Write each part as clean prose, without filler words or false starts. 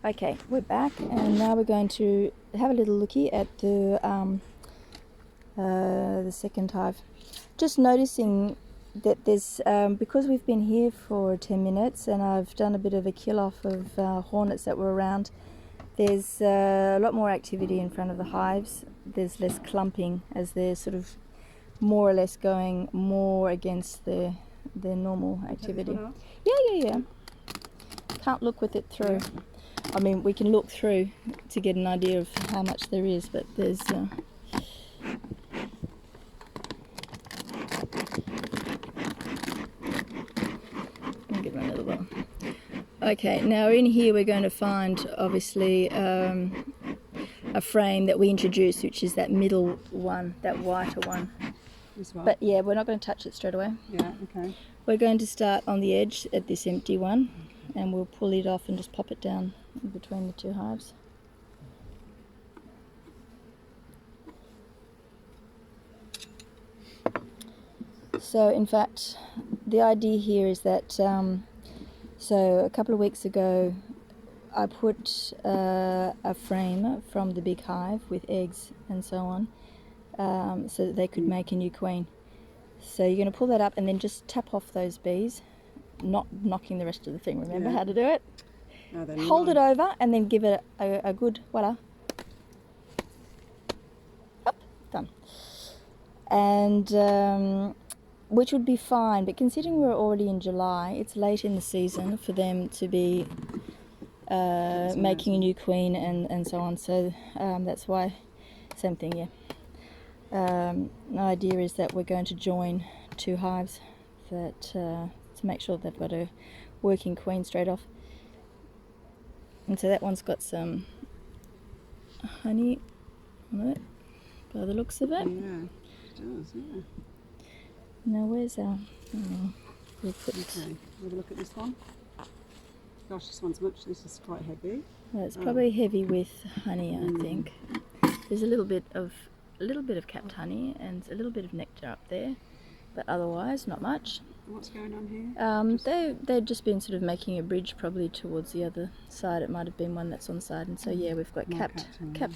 Okay, we're back, and now we're going to have a little looky at the second hive. Just noticing that there's, because we've been here for 10 minutes and I've done a bit of a kill off of hornets that were around, there's a lot more activity in front of the hives. There's less clumping as they're sort of more or less going more against their normal activity. Yeah. Can't look with it through. I mean, we can look through to get an idea of how much there is, but there's I'll give it another one. Okay, now in here we're going to find obviously a frame that we introduced, which is that middle one, that whiter one. This one? But yeah, we're not going to touch it straight away. Yeah, okay. We're going to start on the edge at this empty one, and we'll pull it off and just pop it down in between the two hives. So in fact, the idea here is that so a couple of weeks ago I put a frame from the big hive with eggs and so on, so that they could make a new queen. So you're going to pull that up and then just tap off those bees, not knocking the rest of the thing. Remember how to do it? No, Hold it over and then give it a good voila. Up, done. And which would be fine, but considering we're already in July, it's late in the season for them to be making a new queen and so on. So that's why, same thing, yeah. The idea is that we're going to join two hives that to make sure they've got a working queen straight off. And so that one's got some honey on it, by the looks of it. Yeah, it does, yeah. Now where's our... we'll put... Okay, have a look at this one. Gosh, this is quite heavy. Well, it's probably heavy with honey, I think. There's a little bit of capped honey and a little bit of nectar up there, but otherwise not much. What's going on here? They've just been sort of making a bridge probably towards the other side. It might have been one that's on the side, and so yeah, we've got capped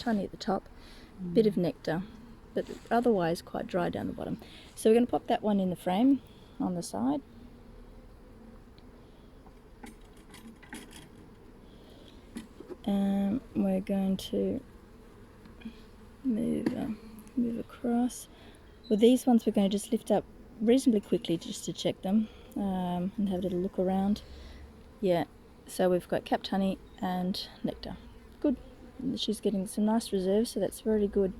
honey at the top, bit of nectar, but otherwise quite dry down the bottom. So we're going to pop that one in the frame on the side. We're going to move across. Well, these ones we're going to just lift up reasonably quickly just to check them and have a little look around. Yeah, so we've got capped honey and nectar. Good. She's getting some nice reserves, so that's really good.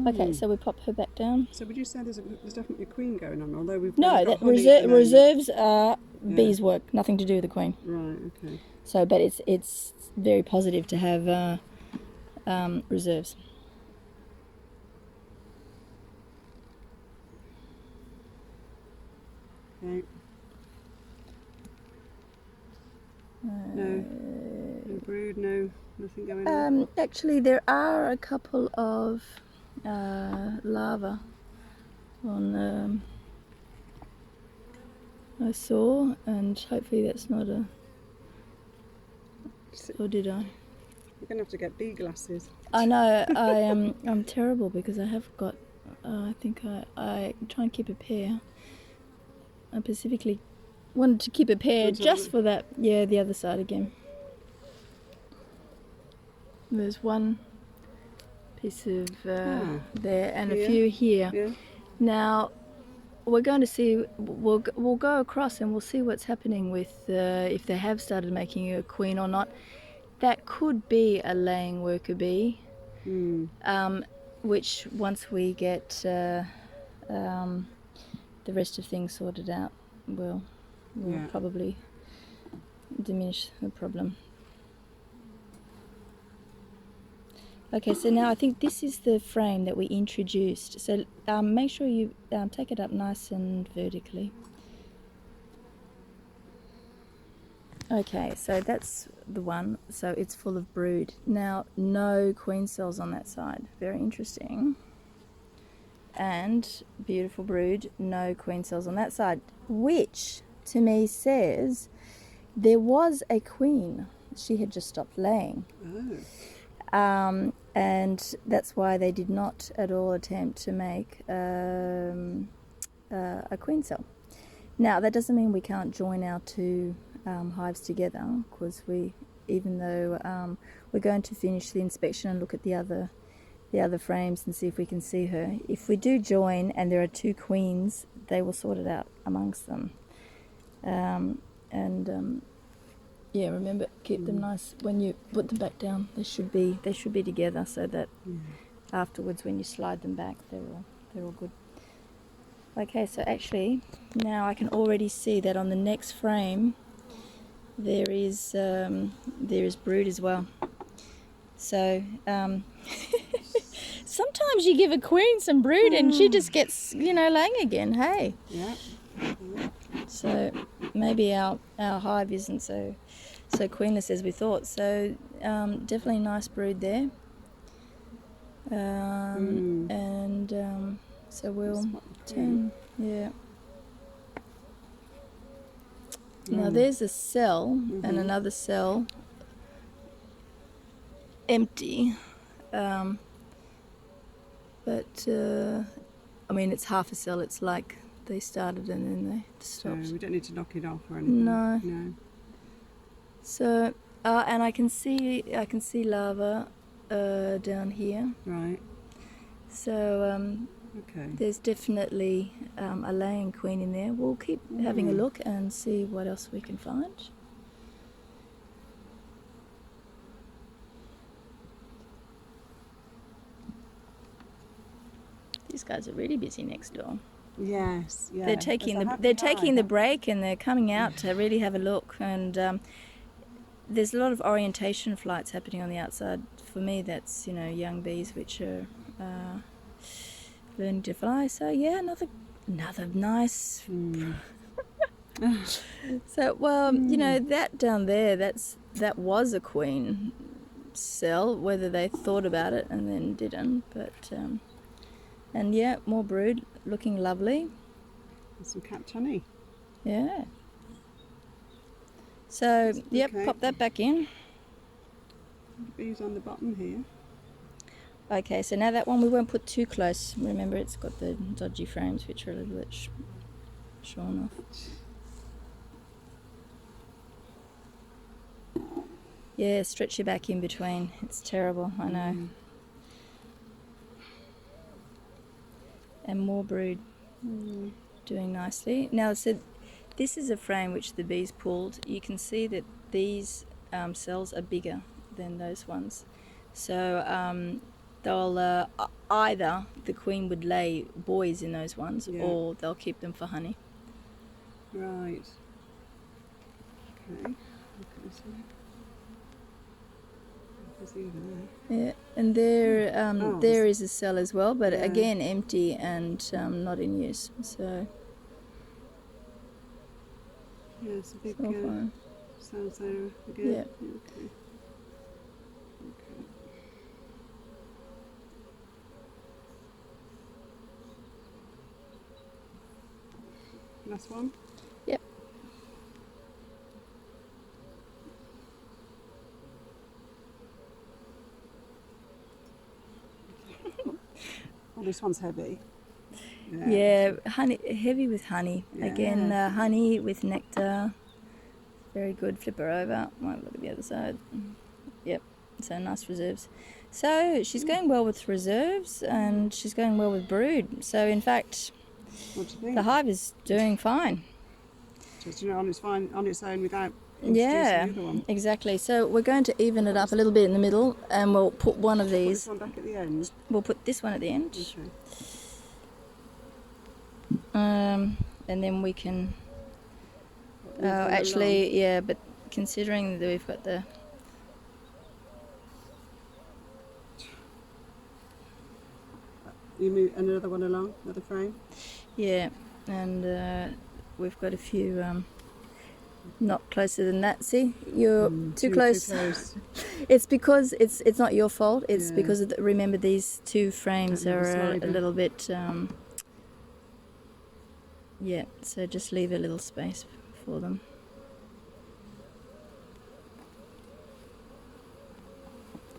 Okay, so we pop her back down. So would you say there's definitely a queen going on, although we've no, got that reserves are bees' work, nothing to do with the queen. Right. Okay. So, but it's very positive to have reserves. Okay. No brood, nothing going on. Actually, there are a couple of larvae on. I saw, and hopefully that's not a. Or did I? You're gonna have to get bee glasses. I know. I'm terrible because I have got. I think I try and keep a pair. I specifically wanted to keep a pair just for that. Yeah, the other side again. There's one piece of there and a few here. Yeah. Now we're going to see. We'll go across and we'll see what's happening with if they have started making a queen or not. That could be a laying worker bee, which once we get the rest of things sorted out, will probably diminish the problem. Okay, so now I think this is the frame that we introduced. So make sure you take it up nice and vertically. Okay, so that's the one. So it's full of brood. Now, no queen cells on that side. Very interesting. And beautiful brood, no queen cells on that side, which to me says there was a queen she had just stopped laying. Oh. And that's why they did not at all attempt to make a queen cell. Now, that doesn't mean we can't join our two hives together, because even though we're going to finish the inspection and look at the other frames and see if we can see her. If we do join and there are two queens, they will sort it out amongst them. Yeah, remember, keep them nice when you put them back down. They should be together, so that afterwards when you slide them back, they're all good. Okay, so actually now I can already see that on the next frame there is brood as well. So sometimes you give a queen some brood and she just gets, laying again. Hey. Yeah. So maybe our hive isn't so queenless as we thought. So definitely nice brood there. So we'll turn. Yeah. Now there's a cell and another cell empty, but I mean, it's half a cell. It's like they started and then they stopped. So we don't need to knock it off or anything. No. No. So and I can see larvae down here. Right. So Okay. there's definitely a laying queen in there. We'll keep having a look and see what else we can find. These guys are really busy next door. Yes. Yeah. They're taking the break and they're coming out to really have a look. And there's a lot of orientation flights happening on the outside. For me, that's young bees which are learning to fly. So yeah, another nice. So that down there, that was a queen cell. Whether they thought about it and then didn't, but and yeah, more brood, looking lovely. Some capped honey. Yeah. So yep, okay. Pop that back in. Bees on the bottom here. Okay, so now that one we won't put too close. Remember, it's got the dodgy frames which are a little bit shorn off. Yeah, stretch your back in between. It's terrible, I know. And more brood, doing nicely. Now, so this is a frame which the bees pulled. You can see that these cells are bigger than those ones. So they'll either the queen would lay boys in those ones, or they'll keep them for honey. Right. Okay. Yeah, and there is a cell as well, but again empty and not in use. So yeah, it's a big cells there again. Yeah. Okay. Last one. Yep. Oh, this one's heavy. Yeah, honey, heavy with honey. Yeah. Again, honey with nectar. Very good. Flip her over. Might look at the other side. Yep. So nice reserves. So she's going well with reserves, and she's going well with brood. So in fact, what do you think? the hive is doing fine. Just on its own without introducing the other one. Exactly. So we're going to even it up a little bit in the middle, and we'll put one of these. Put this one back at the end. We'll put this one at the end. Okay. And then we can. Actually, yeah, but considering that we've got the. You move another one along, another frame. Yeah, and we've got a few not closer than that. See, you're too close. Too close. It's because it's not your fault. It's because of remember these two frames are a little bit. Yeah, so just leave a little space for them.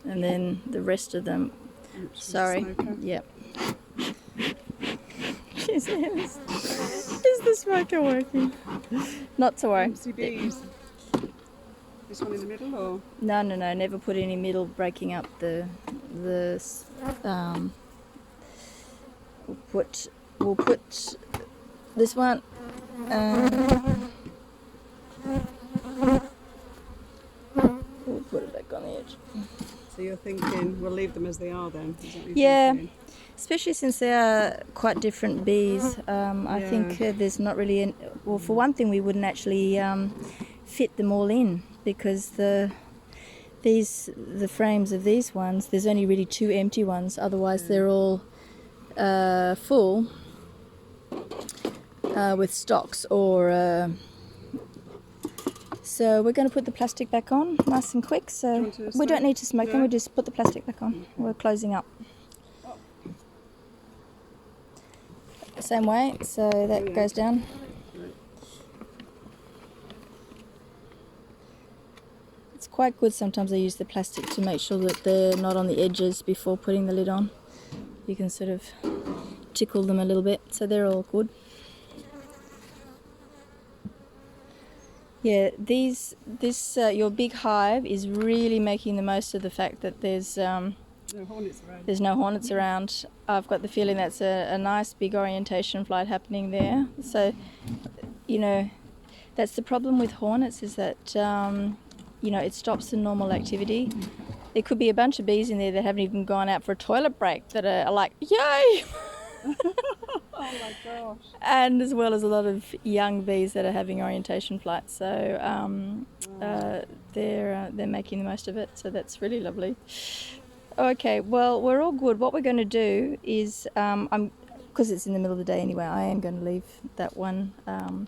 and then the rest of them. Sorry. Yep. Is the smoker working? Not to worry. Empty bees. This one in the middle, or? No. Never put any middle, breaking up the. We'll put this one. We'll put it back on the edge. So you're thinking we'll leave them as they are then? Is that what you're Yeah. thinking? Especially since they are quite different bees. I think there's not really well, for one thing, we wouldn't actually fit them all in, because the frames of these ones, there's only really 2 empty ones. Otherwise, they're all full with stocks or. So we're going to put the plastic back on, nice and quick. So we don't need to smoke them. We just put the plastic back on. We're closing up. Same way, so that goes down. It's quite good. Sometimes I use the plastic to make sure that they're not on the edges before putting the lid on. You can sort of tickle them a little bit, so they're all good. Yeah, your big hive is really making the most of the fact that there's no hornets around. There's no hornets around. I've got the feeling that's a nice big orientation flight happening there. So, that's the problem with hornets, is that, it stops the normal activity. There could be a bunch of bees in there that haven't even gone out for a toilet break that are like, yay! Oh my gosh. And as well as a lot of young bees that are having orientation flights. So they're making the most of it. So that's really lovely. Okay, well, we're all good. What we're going to do is, because it's in the middle of the day anyway, I am going to leave that one